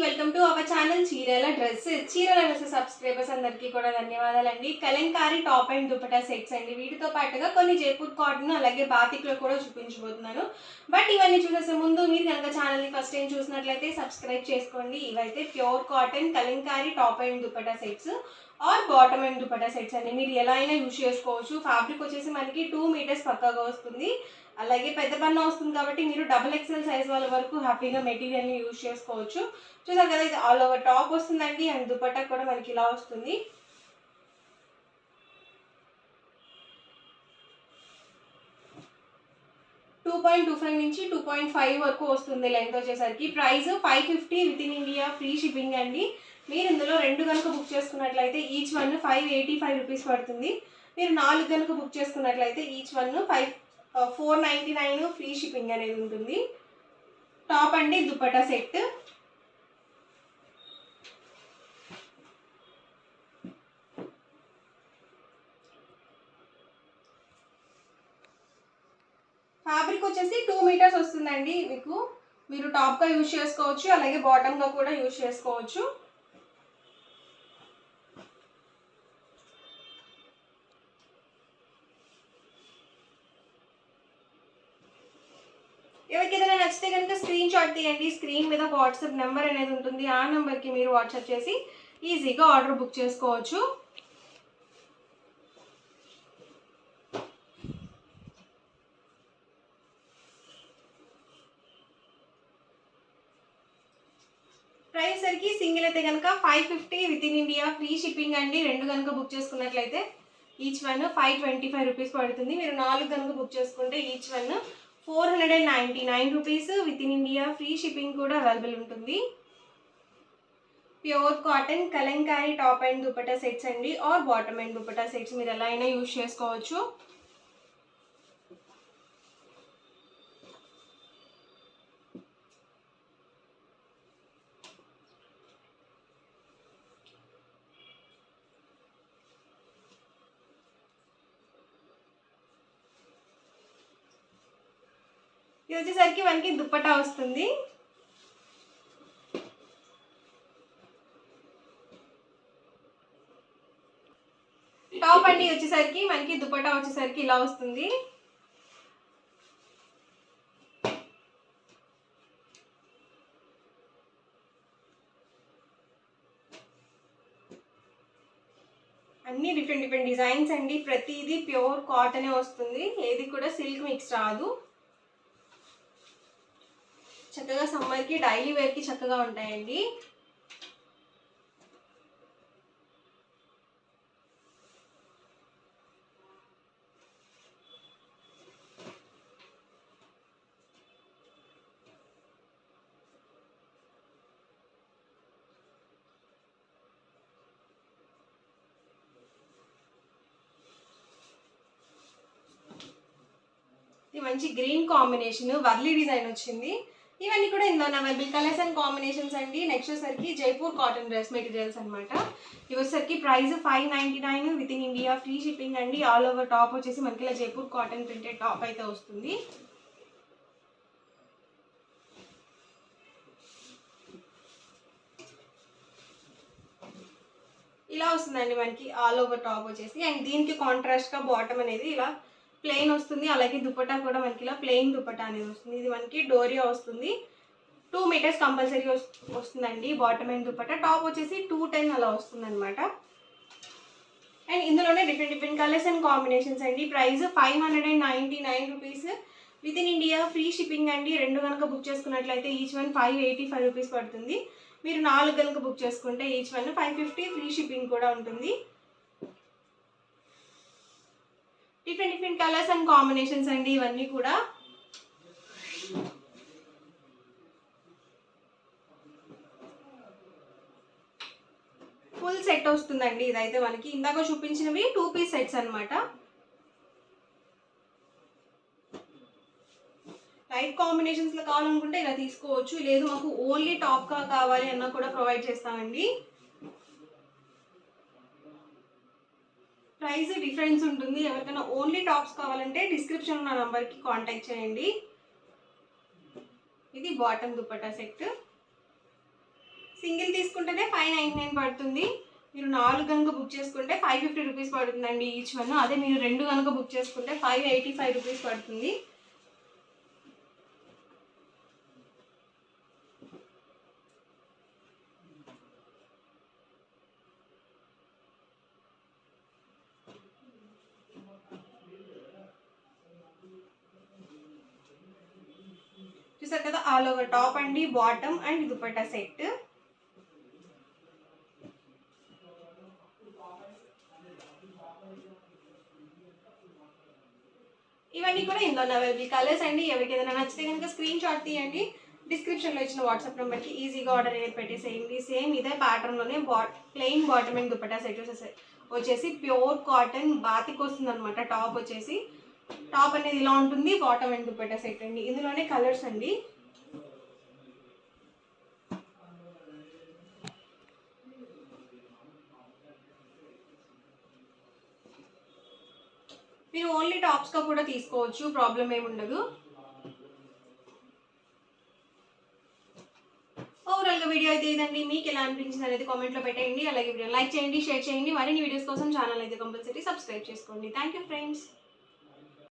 Welcome to our channel Chirala dresses subscribers అందరికీ కూడా ధన్యవాదాలండి. Kalamkari top and dupatta sets అండి. వీటితో పాటుగా కొన్ని జైపూర్ కాటన్ అలాగే బాతిక్లో కూడా చూపించబోతున్నాను. బట్ ఇవన్నీ చూసేసే ముందు మీరు కనుక ఛానల్ని ఫస్ట్ టైం చూసినట్లయితే సబ్స్క్రైబ్ చేసుకోండి. ఇవైతే pure cotton Kalamkari top and dupatta sets or bottom and dupatta sets అండి. మీరు ఎలా అయినా యూజ్ చేసుకోవచ్చు. ఫ్యాబ్రిక్ వచ్చేసి మనకి 2 మీటర్స్ పక్కాగా వస్తుంది. అలాగే పెద్ద పన్న వస్తుంది కాబట్టి మీరు డబుల్ ఎక్స్ఎల్ సైజ్ వాళ్ళ వరకు హ్యాపీగా మెటీరియల్ని యూజ్ చేసుకోవచ్చు. చూసారు కదా, ఇది ఆల్ ఓవర్ టాప్ వస్తుందండి అండ్ దుపట్టా కూడా మనకి ఇలా వస్తుంది. టూ 2.25 నుంచి 2.5 వరకు వస్తుంది లెంత్ వచ్చేసరికి. Price 550 with in India, free shipping అండి. మీరు ఇందులో 2 కనుక బుక్ చేసుకున్నట్లయితే ఈచ్ వన్ 585 రూపీస్ పడుతుంది. మీరు 4 కనుక బుక్ చేసుకున్నట్లయితే ఈచ్ వన్ 499 ఫ్రీ షిప్పింగ్ అనేది ఉంటుంది. టాప్ అండి దుపట్టా సెట్. ఫ్యాబ్రిక్ వచ్చేసి 2 మీటర్స్ వస్తుందండి. మీరు టాప్గా యూజ్ చేసుకోవచ్చు, అలాగే బాటమ్గా కూడా యూజ్ చేసుకోవచ్చు. ఎవరికి ఏదైనా నచ్చితే కనుక స్క్రీన్ షాట్ తీయండి. స్క్రీన్ మీద వాట్సాప్ నెంబర్ అనేది ఉంటుంది. ఆ నెంబర్కి మీరు వాట్సాప్ చేసి ఈజీగా ఆర్డర్ బుక్ చేసుకోవచ్చు. ప్రైస్ సరికి సింగిల్ అయితే కనుక 550 with in India, free shipping అండి. 2 కనుక బుక్ చేసుకున్నట్లయితే ఈచ్ వన్ 525 రూపీస్ పడుతుంది. మీరు 4 కనుక బుక్ చేసుకుంటే each one 499 rupees within India, free shipping కూడా అవైలబుల్ ఉంటుంది. Pure cotton Kalamkari top and dupatta sets అండి or bottom and dupatta sets మీరు ఎలా అయినా యూజ్ చేసుకోవచ్చు. ఇది వచ్చేసరికి మనకి దుపట్టా వస్తుంది. టాప్ అండి వచ్చేసరికి మనకి దుపట్టా వచ్చేసరికి ఇలా వస్తుంది. అన్ని డిఫరెంట్ డిజైన్స్ అండి. ప్రతిదీ ప్యూర్ కాటనే వస్తుంది. ఏది కూడా సిల్క్ మిక్స్ రాదు. చక్కగా సమ్మర్కి డైలీ వేర్కి చక్కగా ఉంటాయండి. ఇది మంచి గ్రీన్ కాంబినేషన్, వర్లీ డిజైన్ వచ్చింది. ఇవన్నీ కూడా ఇందులో అవైలబుల్ కలర్స్ అండ్ కాంబినేషన్స్ అండి. నెక్స్ట్ వచ్చేసరికి జైపూర్ కాటన్ డ్రెస్ మెటీరియల్స్ అనమాట. ఇవి వచ్చేసరికి price 599 with in India, free shipping అండి. ఆల్ ఓవర్ టాప్ వచ్చేసి మనకి ఇలా జైపూర్ కాటన్ ప్రింటెడ్ టాప్ అయితే వస్తుంది. ఇలా వస్తుందండి మనకి ఆల్ ఓవర్ టాప్ వచ్చేసి. అండ్ దీనికి కాంట్రాస్ట్గా బాటమ్ అనేది ఇలా ప్లెయిన్ వస్తుంది. అలాగే దుపట్టా కూడా మనకి ఇలా ప్లెయిన్ దుపట్టా అనేది వస్తుంది. ఇది మనకి డోరియా వస్తుంది. 2 మీటర్స్ కంపల్సరీ వస్తుందండి బాటమ్ అండ్ దుపట్టా. టాప్ వచ్చేసి 210 అలా వస్తుంది అనమాట. అండ్ ఇందులోనే డిఫరెంట్ కలర్స్ అండ్ కాంబినేషన్స్ అండి. Price 599 rupees within India, free shipping అండి. 2 కనుక బుక్ చేసుకున్నట్లయితే ఈచ్ వన్ 585 రూపీస్ పడుతుంది. మీరు 4 కనుక బుక్ చేసుకుంటే ఈచ్ వన్ 550, ఫ్రీ షిప్పింగ్ కూడా ఉంటుంది. డిఫరెంట్ కలర్స్ అండ్ కాంబినేషన్స్ అండి ఇవన్నీ కూడా. ఫుల్ సెట్ వస్తుందండి. ఇదైతే మనకి ఇందాక చూపించినవి 2 పీస్ సెట్స్ అనమాట. లైట్ కాంబినేషన్స్లో కావాలనుకుంటే ఇలా తీసుకోవచ్చు. లేదు మాకు ఓన్లీ టాప్గా కావాలి అన్నా కూడా ప్రొవైడ్ చేస్తామండి. ప్రైస్ డిఫరెన్స్ ఉంటుంది. ఎవరికైనా ఓన్లీ టాప్స్ కావాలంటే డిస్క్రిప్షన్ ఉన్న నంబర్కి కాంటాక్ట్ చేయండి. ఇది బాటమ్ దుపట్టా సెట్. సింగిల్ తీసుకుంటేనే 599 పడుతుంది. మీరు 4 కనుక బుక్ చేసుకుంటే 550 రూపీస్ పడుతుందండి ఈచ్ వన్. అదే మీరు 2 కనుక బుక్ చేసుకుంటే 585 రూపీస్ పడుతుంది. చూసారు కదా, ఆల్ ఓవర్ టాప్ అండి, బాటమ్ అండ్ దుపట్టా సెట్. ఇవన్నీ కూడా ఇందులో అవైలబుల్ కలర్స్ అండి. ఎవరికి ఏదైనా నచ్చితే కనుక స్క్రీన్ షాట్ తీయండి. డిస్క్రిప్షన్లో ఇచ్చిన వాట్సాప్ నెంబర్కి ఈజీగా ఆర్డర్ అనేది పెట్టేసేయండి. సేమ్ ఇదే ప్యాటర్న్లోనే plain bottom and dupatta set వచ్చేసి ప్యూర్ కాటన్ బాతిక్ వస్తుంది అనమాట. టాప్ అనేది ఇలా ఉంటుంది, బాటమ్ అండ్ దుపట్టా సెట్ అండి. ఇందులోనే కలర్స్ అండి. మీరు ఓన్లీ టాప్స్గా కూడా తీసుకోవచ్చు, ప్రాబ్లం ఏమి ఉండదు. ఓవరాల్గా వీడియో అయితే ఇదండి. మీకు ఎలా అనిపించింది అనేది కామెంట్లో పెట్టండి. అలాగే వీడియో లైక్ చేయండి, షేర్ చేయండి. మరిన్ని వీడియోస్ కోసం ఛానల్ అయితే కంపల్సరీ సబ్స్క్రైబ్ చేసుకోండి. Thank you friends.